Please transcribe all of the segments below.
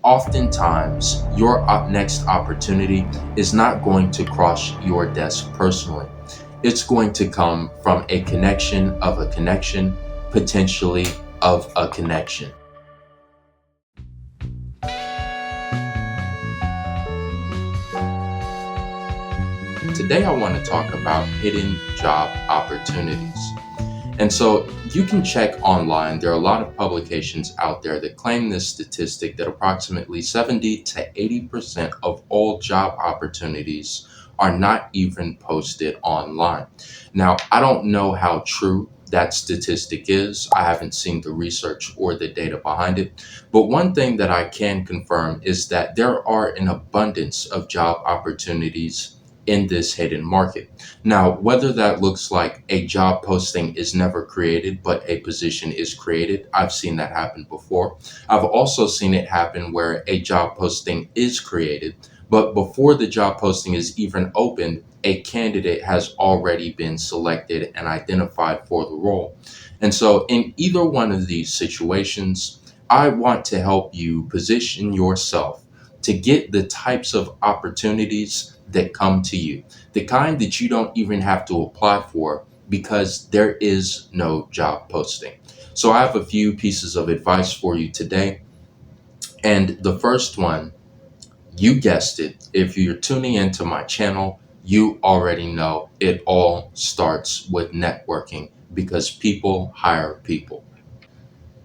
oftentimes your next opportunity is not going to cross your desk personally. It's going to come from a connection of a connection, potentially of a connection. Today, I want to talk about hidden job opportunities. And so you can check online. There are a lot of publications out there that claim this statistic that approximately 70 to 80% of all job opportunities are not even posted online. Now, I don't know how true that statistic is. I haven't seen the research or the data behind it. But one thing that I can confirm is that there are an abundance of job opportunities in this hidden market. Now, whether that looks like a job posting is never created, but a position is created, I've seen that happen before. I've also seen it happen where a job posting is created, but before the job posting is even opened, a candidate has already been selected and identified for the role. And so, in either one of these situations, I want to help you position yourself to get the types of opportunities that come to you, the kind that you don't even have to apply for because there is no job posting. So I have a few pieces of advice for you today. And the first one, you guessed it, if you're tuning into my channel, you already know it all starts with networking because people hire people.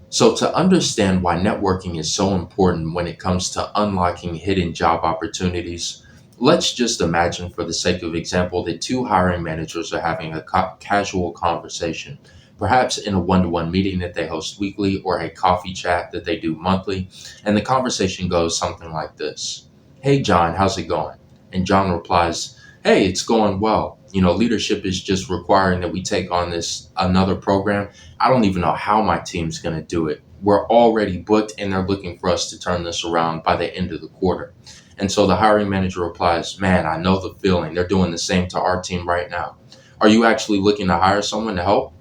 So, to understand why networking is so important when it comes to unlocking hidden job opportunities, let's just imagine, for the sake of example, that two hiring managers are having a casual conversation, perhaps in a one to one meeting that they host weekly or a coffee chat that they do monthly. And the conversation goes something like this: "Hey, John, how's it going?" And John replies, "Hey, it's going well. Leadership is just requiring that we take on this another program. I don't even know how my team's going to do it. We're already booked and they're looking for us to turn this around by the end of the quarter." And so the hiring manager replies, "Man, I know the feeling. They're doing the same to our team right now. Are you actually looking to hire someone to help?"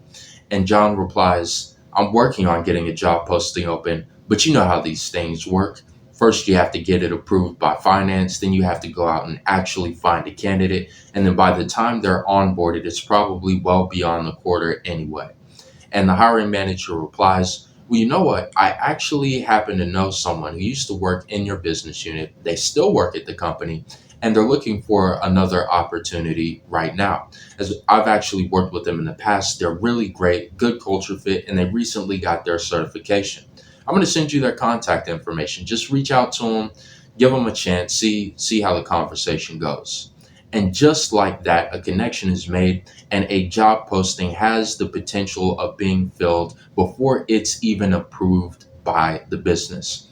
And John replies, "I'm working on getting a job posting open, but you know how these things work. First, you have to get it approved by finance, then you have to go out and actually find a candidate. And then by the time they're onboarded, it's probably well beyond the quarter anyway." And the hiring manager replies, "Well, you know what? I actually happen to know someone who used to work in your business unit. They still work at the company and they're looking for another opportunity right now. As I've actually worked with them in the past, they're really great, good culture fit, and they recently got their certification. I'm going to send you their contact information. Just reach out to them, give them a chance, see how the conversation goes." And just like that, a connection is made and a job posting has the potential of being filled before it's even approved by the business.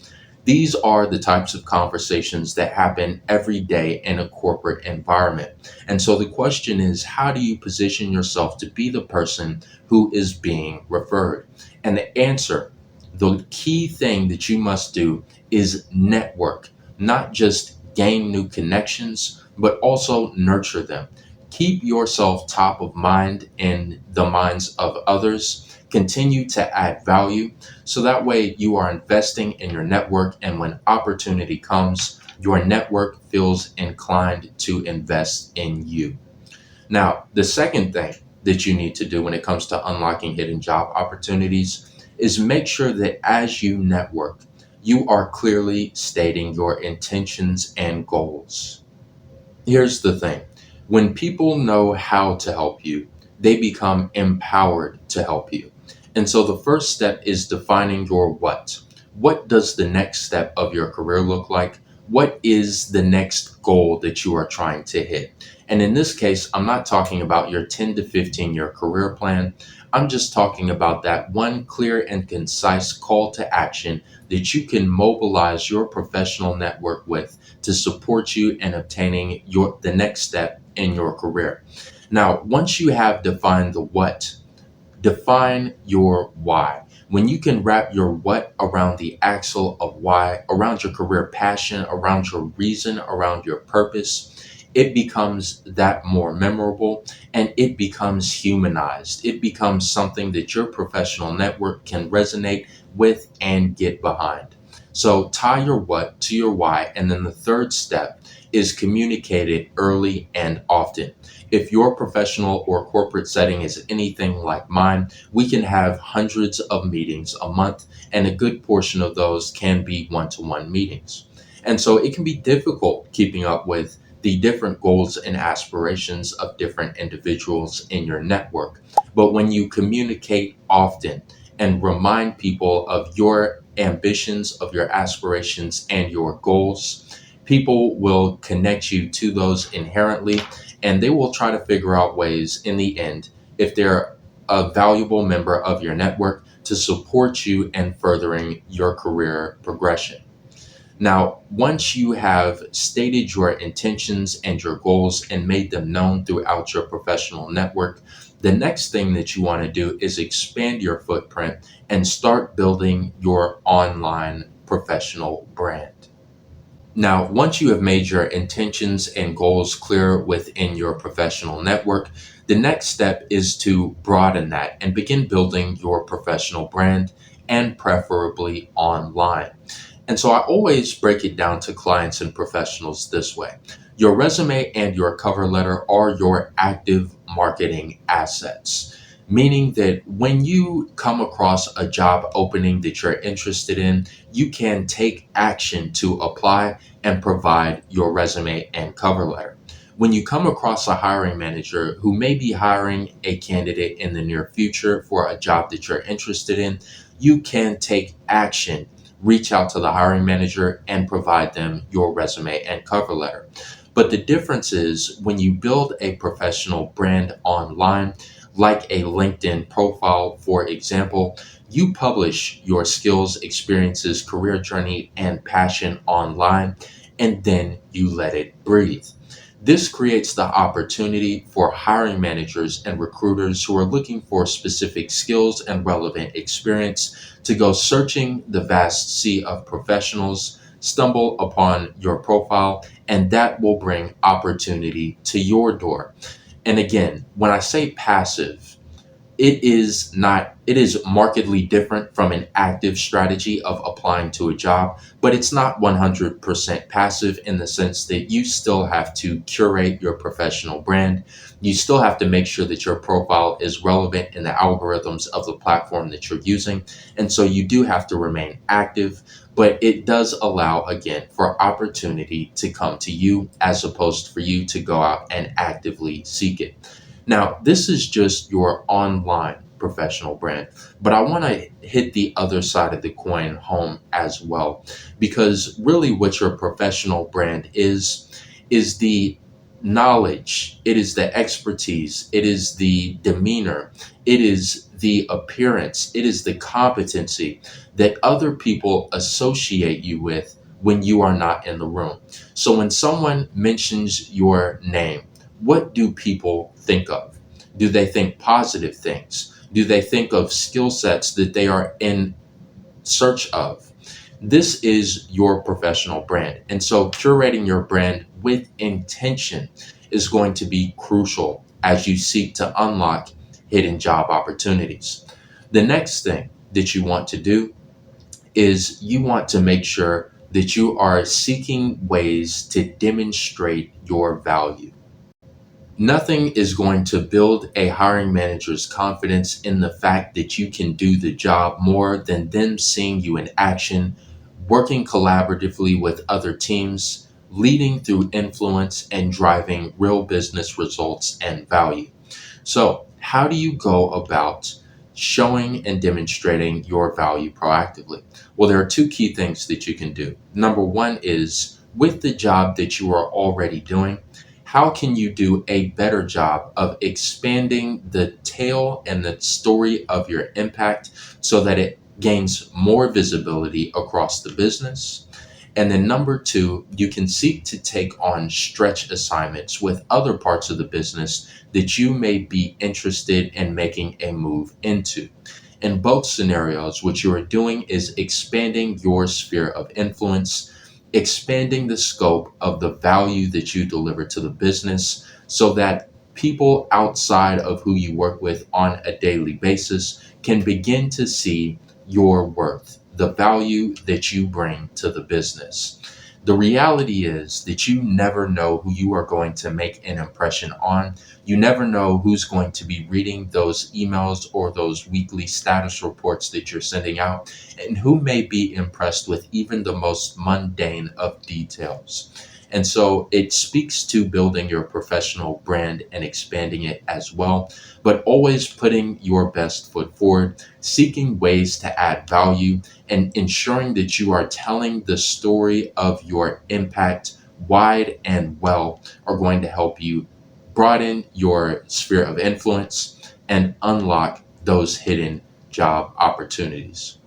These are the types of conversations that happen every day in a corporate environment. And so the question is, how do you position yourself to be the person who is being referred? And the answer, the key thing that you must do, is network, not just gain new connections, but also nurture them. Keep yourself top of mind in the minds of others. Continue to add value so that way you are investing in your network. And when opportunity comes, your network feels inclined to invest in you. Now, the second thing that you need to do when it comes to unlocking hidden job opportunities is make sure that as you network, you are clearly stating your intentions and goals. Here's the thing: when people know how to help you, they become empowered to help you. And so the first step is defining your what. What does the next step of your career look like? What is the next goal that you are trying to hit? And in this case, I'm not talking about your 10 to 15-year career plan. I'm just talking about that one clear and concise call to action that you can mobilize your professional network with to support you in obtaining the next step in your career. Now, once you have defined the what, define your why. When you can wrap your what around the axle of why, around your career passion, around your reason, around your purpose, it becomes that more memorable and it becomes humanized. It becomes something that your professional network can resonate with and get behind. So tie your what to your why. And then the third step is communicate it early and often. If your professional or corporate setting is anything like mine, we can have hundreds of meetings a month, and a good portion of those can be one-to-one meetings. And so it can be difficult keeping up with the different goals and aspirations of different individuals in your network. But when you communicate often and remind people of your ambitions, of your aspirations, and your goals, people will connect you to those inherently, and they will try to figure out ways in the end, if they're a valuable member of your network, to support you in furthering your career progression. Now, once you have stated your intentions and your goals and made them known throughout your professional network, the next thing that you want to do is expand your footprint and start building your online professional brand. Now, once you have made your intentions and goals clear within your professional network, the next step is to broaden that and begin building your professional brand, and preferably online. And so I always break it down to clients and professionals this way. Your resume and your cover letter are your active marketing assets, meaning that when you come across a job opening that you're interested in, you can take action to apply and provide your resume and cover letter. When you come across a hiring manager who may be hiring a candidate in the near future for a job that you're interested in, you can take action, reach out to the hiring manager, and provide them your resume and cover letter. But the difference is when you build a professional brand online, like a LinkedIn profile, for example, you publish your skills, experiences, career journey, and passion online, and then you let it breathe. This creates the opportunity for hiring managers and recruiters who are looking for specific skills and relevant experience to go searching the vast sea of professionals, stumble upon your profile, and that will bring opportunity to your door. And again, when I say passive, it is markedly different from an active strategy of applying to a job, but it's not 100% passive, in the sense that you still have to curate your professional brand. You still have to make sure that your profile is relevant in the algorithms of the platform that you're using. And so you do have to remain active, but it does allow, again, for opportunity to come to you as opposed for you to go out and actively seek it. Now, this is just your online professional brand, but I want to hit the other side of the coin home as well, because really what your professional brand is the knowledge, it is the expertise, it is the demeanor, it is the appearance, it is the competency that other people associate you with when you are not in the room. So when someone mentions your name, what do people think of? Do they think positive things? Do they think of skill sets that they are in search of? This is your professional brand. And so curating your brand with intention is going to be crucial as you seek to unlock hidden job opportunities. The next thing that you want to do is you want to make sure that you are seeking ways to demonstrate your value. Nothing is going to build a hiring manager's confidence in the fact that you can do the job more than them seeing you in action, working collaboratively with other teams, leading through influence, and driving real business results and value. So, how do you go about showing and demonstrating your value proactively? Well, there are two key things that you can do. Number one is, with the job that you are already doing, how can you do a better job of expanding the tale and the story of your impact so that it gains more visibility across the business? And then number two, you can seek to take on stretch assignments with other parts of the business that you may be interested in making a move into. In both scenarios, what you are doing is expanding your sphere of influence, expanding the scope of the value that you deliver to the business so that people outside of who you work with on a daily basis can begin to see your worth, the value that you bring to the business. The reality is that you never know who you are going to make an impression on. You never know who's going to be reading those emails or those weekly status reports that you're sending out, and who may be impressed with even the most mundane of details. And so it speaks to building your professional brand and expanding it as well, but always putting your best foot forward, seeking ways to add value, and ensuring that you are telling the story of your impact wide and well are going to help you broaden your sphere of influence and unlock those hidden job opportunities.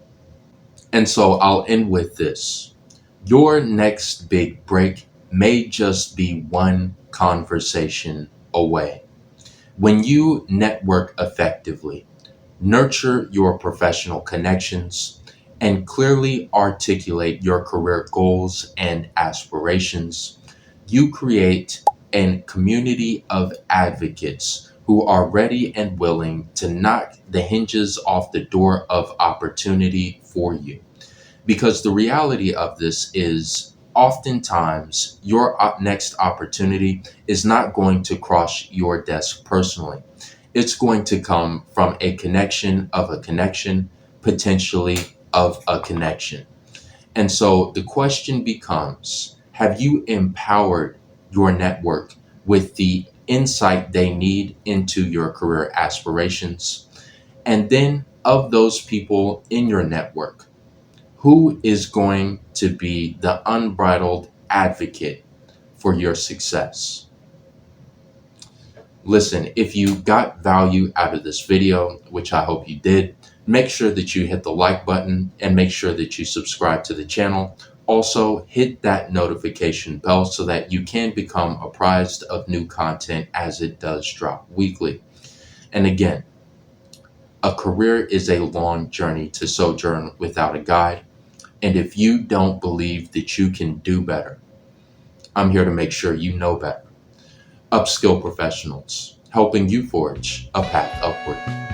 And so I'll end with this. Your next big break may just be one conversation away. When you network effectively, nurture your professional connections, and clearly articulate your career goals and aspirations, you create a community of advocates who are ready and willing to knock the hinges off the door of opportunity for you. Because the reality of this is oftentimes your next opportunity is not going to cross your desk personally. It's going to come from a connection of a connection, potentially of a connection. And so the question becomes, have you empowered your network with the insight they need into your career aspirations? And then, of those people in your network, who is going to be the unbridled advocate for your success? Listen, if you got value out of this video, which I hope you did, make sure that you hit the like button and make sure that you subscribe to the channel. Also, hit that notification bell so that you can become apprised of new content as it does drop weekly. And again, a career is a long journey to sojourn without a guide. And if you don't believe that you can do better, I'm here to make sure you know better. Upskill professionals, helping you forge a path upward.